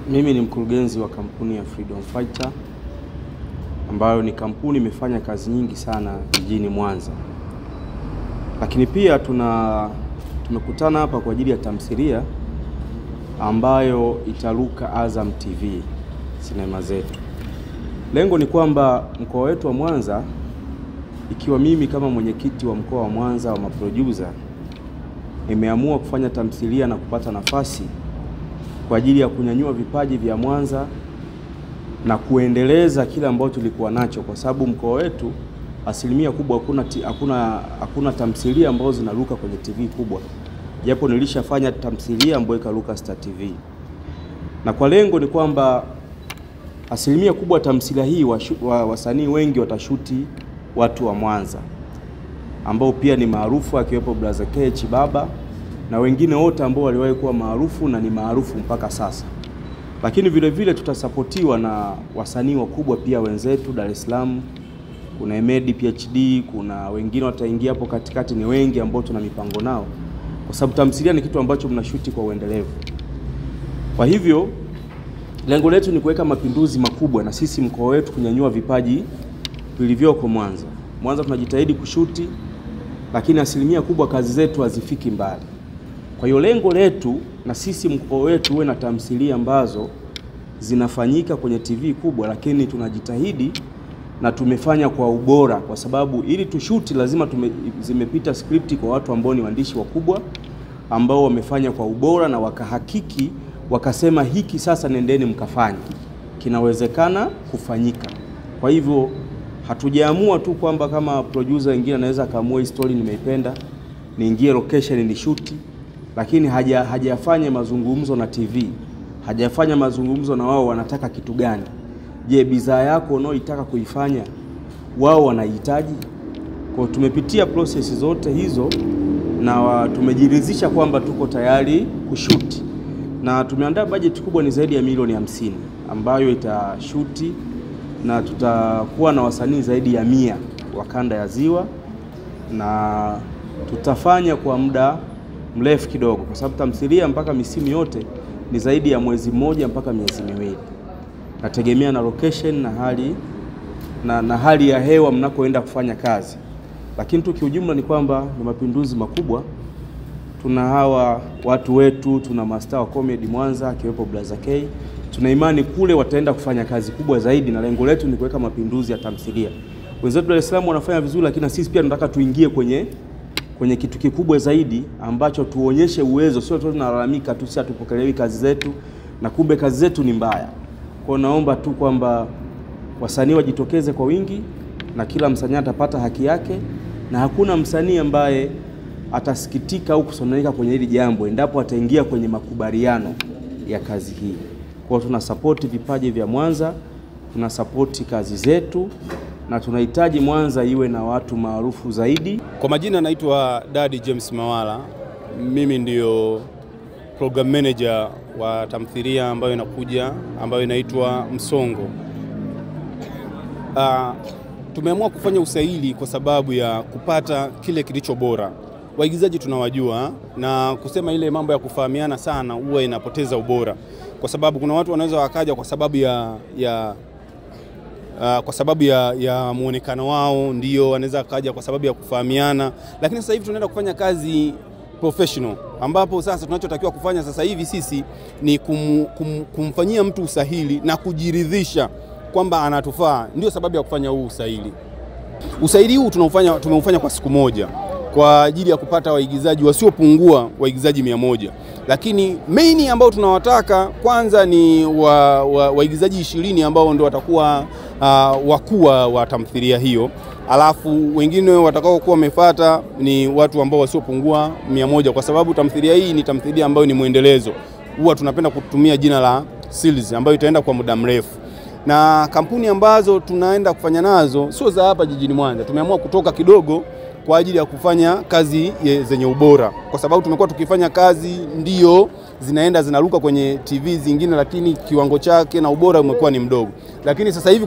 Mimi ni mkurugenzi wa kampuni ya Freedom Fighter ambayo ni kampuni imefanya kazi nyingi sana jijini Mwanza. Lakini pia tumekutana hapa kwa ajili ya tamthilia ambayo itaruka Azam TV sinema zetu. Lengo ni kwamba mkoa wetu wa Mwanza, ikiwa mimi kama mwenyekiti wa mkoa wa Mwanza wa maproducer, nimeamua kufanya tamthilia na kupata nafasi kwa ajili ya kunyanyua vipaji vya Mwanza na kuendeleza kila ambacho tulikuwa nacho, kwa sababu mkoa wetu asilimia kubwa hakuna tamthilia ambazo zinaruka kwenye TV kubwa. Japo nilishafanya tamthilia ambayo ikaruka Star TV. Na kwa lengo ni kwamba asilimia kubwa tamthilia hii wasanii wengi watashuti watu wa Mwanza, ambao pia ni maarufu, akiwepo Brother K Chibaba na wengine wote ambao waliwahi kuwa maarufu na ni maarufu mpaka sasa. Lakini vile vile tutasapotiwa na wasanii wakubwa pia wenzetu Dar es Salaam. Kuna Emedi PhD, kuna wengine wataingia hapo katikati, ni wengi ambao tuna mipango nao, kwa sababu tamthilia ni kitu ambacho mnashuti kwa uendelevu. Kwa hivyo lengo letu ni kuweka mapinduzi makubwa na sisi mkoa wetu kunyanyua vipaji vilivyoko Mwanza. Mwanza tunajitahidi kushuti, lakini asilimia kubwa kazi zetu hazifiki mbali. Kwa hiyo lengo letu na sisi mkoa wetu uwe na tamthilia ambazo zinafanyika kwenye TV kubwa, lakini tunajitahidi na tumefanya kwa ubora, kwa sababu ili tushuti lazima zimepita script kwa watu ambao ni waandishi wakubwa ambao wamefanya kwa ubora na wakahakiki, wakasema hiki sasa nendeni mkafanye, kinawezekana kufanyika. Kwa hivyo hatujaamua tu kwamba kama producer wengine anaweza kaamua hii story nimeipenda niingie location ni shoot, lakini hajafanya mazungumzo na TV, hajafanya mazungumzo na wao wanataka kitu gani. Je, bidhaa yako unaoitaka kuifanya wao wanahitaji? Kwa tumepitia process zote hizo na tumejiridhisha kwamba tuko tayari kushuti, na tumeandaa budget kubwa ni zaidi ya milioni 50 ambayo itashuti, na tutakuwa na wasanii zaidi ya 100 wa kanda ya Ziwa, na tutafanya kwa muda mrefu kidogo, kwa sababu tamthilia mpaka misimu yote ni zaidi ya mwezi mmoja mpaka miezi miwili. Nategemea na location na hali ya hewa mnakoenda kufanya kazi. Lakini tu kiujumla ni kwamba ni mapinduzi makubwa. Tuna hawa watu wetu, tuna master wa comedy Mwanza akiwepo Brother K. Tuna imani kule wataenda kufanya kazi kubwa zaidi, na lengo letu ni kuweka mapinduzi ya tamthilia. Wenzetu Dar es Salaam wanafanya vizuri, lakini sisi pia tunataka tuingie kwenye kitu kikubwa zaidi ambacho tuonyeshe uwezo, sio tu tunalalamika tu, sisi hatupokelewi kazi zetu na kumbe kazi zetu ni mbaya. Kwa naomba tu kwamba wasanii wajitokeze kwa wingi na kila msanii atapata haki yake, na hakuna msanii ambaye atasikitika au kusononeka kwenye hili jambo endapo ataingia kwenye makubaliano ya kazi hii. Kwa tuna support vipaji vya Mwanza, tuna support kazi zetu, na tunahitaji Mwanza iwe na watu maarufu zaidi. Kwa majina naitwa Daddy James Mawala. Mimi ndio program manager wa tamthilia ambayo inakuja, ambayo inaitwa Msongo. Tumeamua kufanya usaili kwa sababu ya kupata kile kilicho bora. Waigizaji tunawajua, na kusema ile mambo ya kufahamiana sana huwa inapoteza ubora, kwa sababu kuna watu wanaweza wakaja kwa sababu ya muonekano wao, ndio wanaweza kaja kwa sababu ya kufahamiana. Lakini sasa hivi tunaenda kufanya kazi professional, ambapo sasa tunachotakiwa kufanya sasa hivi sisi ni kumfanyia mtu usahili na kujiridhisha kwamba anatufaa. Ndio sababu ya kufanya huu usahili. Usahili huu tumeufanya kwa siku moja kwa ajili ya kupata waigizaji wasiopungua waigizaji 100. Lakini main ambao tunawataka kwanza ni waigizaji 20 ambao ndio watakuwa wakuu wa tamthilia hiyo. Alafu wengine watakao kuwa wamefuata ni watu ambao wasiopungua 100, kwa sababu tamthilia hii ni tamthilia ambayo ni muendelezo. Huwa tunapenda kutumia jina la series ambayo itaenda kwa muda mrefu. Na kampuni ambazo tunaenda kufanya nazo sio za hapa jijini Mwanza. Tumeamua kutoka kidogo kwa ajili ya kufanya kazi zenye ubora, kwa sababu tumekuwa tukifanya kazi ndio zinaruka kwenye TV zingine, lakini kiwango chake na ubora umekuwa ni mdogo. Lakini sasa hivi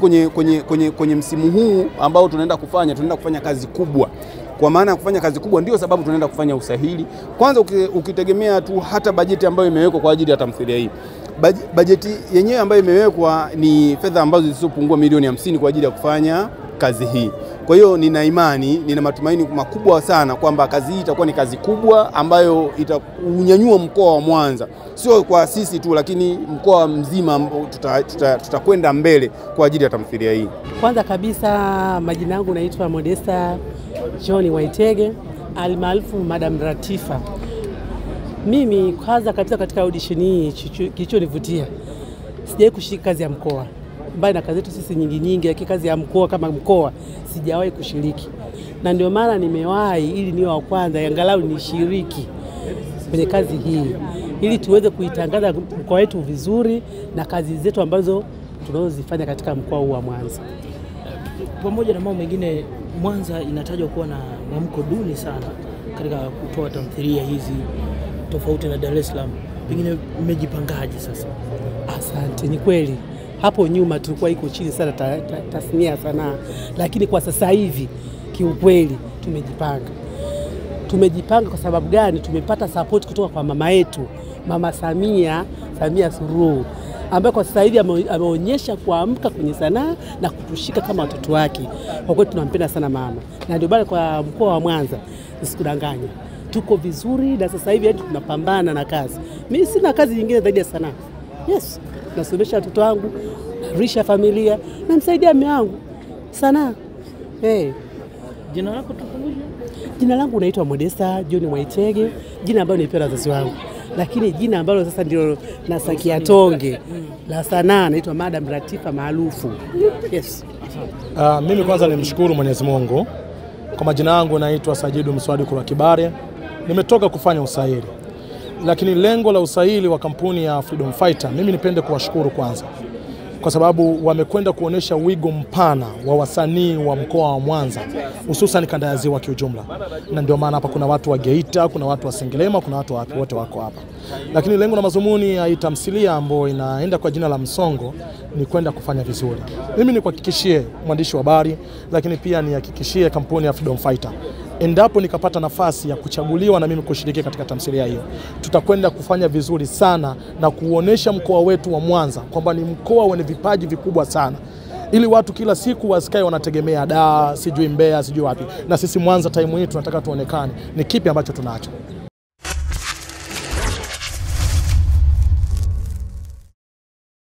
kwenye msimu huu ambao tunaenda kufanya kazi kubwa. Kwa maana kufanya kazi kubwa ndio sababu tunaenda kufanya usahili. Kwanza ukitegemea tu hata bajeti ambayo imewekwa kwa ajili ya tamthilia hii, Bajeti yenyewe ambayo imewekwa ni fedha ambazo zisizopungua milioni 50 kwa ajili ya kufanya kazi hii. Kwa hiyo nina matumaini makubwa sana kwamba kazi hii itakuwa ni kazi kubwa ambayo itaunyanyua mkoa wa Mwanza. Sio kwa sisi tu, lakini mkoa mzima tutakwenda mbele kwa ajili ya tamthilia hii. Kwanza kabisa majina yangu naitwa Modesta John Waitege almaarufu Madam Latifa. Mimi kwanza kabisa katika audition hii kilichonivutia, sijawahi kushiriki kazi ya mkoa. Mbali na kazi zetu sisi nyingi, lakini kazi ya mkoa kama mkoa sijawahi kushiriki. Na ndio maana nimewahi ili niwe wa kwanza angalau nishiriki kwenye kazi hii ili tuweze kuitangaza mkoa wetu vizuri na kazi zetu ambazo tunazozifanya katika mkoa huu wa Mwanza. Pamoja na mambo mengine, Mwanza inatajwa kuwa na mwamko duni sana katika kutoa tamthilia hizi tofauti na Dar es Salaam. Pengine mmejipangaje sasa? Asante, ni kweli. Hapo nyuma tulikuwa iko chini sana tasnia sana, lakini kwa sasa hivi kiukweli tumejipanga kwa sababu gani? Tumepata support kutoka kwa mama yetu, Mama Samia Suluhu, ambaye kwa sasa hivi ameonyesha kuamka kwenye sanaa na kutushika kama watoto wake. Kwa kweli tunampenda sana mama. Na ndio bali kwa mkoa wa Mwanza nisikudanganya, tuko vizuri na sasa hivi hadi tunapambana na kazi. Mimi sina kazi nyingine zaidi ya sanaa. Yes, nasomesha watoto wangu, narisha familia, namsaidia mume wangu sanaa. Jina lako tukumbushe? Jina langu naitwa Modesta John Waitege, jina ambalo nilipewa na wazazi wangu. Lakini jina ambalo sasa ndio nasakia tonge la sanaa naitwa Madam Latifa maarufu. Yes. Mimi kwanza nimshukuru Mwenyezi Mungu. Kwa majina yangu naitwa Sajidu Mswadi Kula Kibare. Nimetoka kufanya usaili. Lakini lengo la usaili wa kampuni ya Freedom Fighter, mimi nipende kuwashukuru kwanza, kwa sababu wamekwenda kuonesha wigo mpana wa wasanii wa mkoa wa Mwanza, hususan kanda ya Ziwa kiujumla. Na ndio maana hapa kuna watu wa Geita, kuna watu wa Sengerema, kuna watu wapi, wote wako hapa. Lakini lengo na mazumuni ya tamthilia ambayo inaenda kwa jina la Msongo ni kwenda kufanya vizuri. Mimi nikuhakikishie mwandishi wa habari, lakini pia nihakikishie kampuni ya Freedom Fighter, endapo nikapata nafasi ya kuchaguliwa na mimi kushiriki katika tamthilia hiyo, tutakwenda kufanya vizuri sana na kuonesha mkoa wetu wa Mwanza kwamba ni mkoa wenye vipaji vikubwa sana, ili watu kila siku wasikae wanategemea Dar, sijui Mbeya, sijui wapi. Na sisi Mwanza time hii tunataka tuonekane ni kipi ambacho tunacho.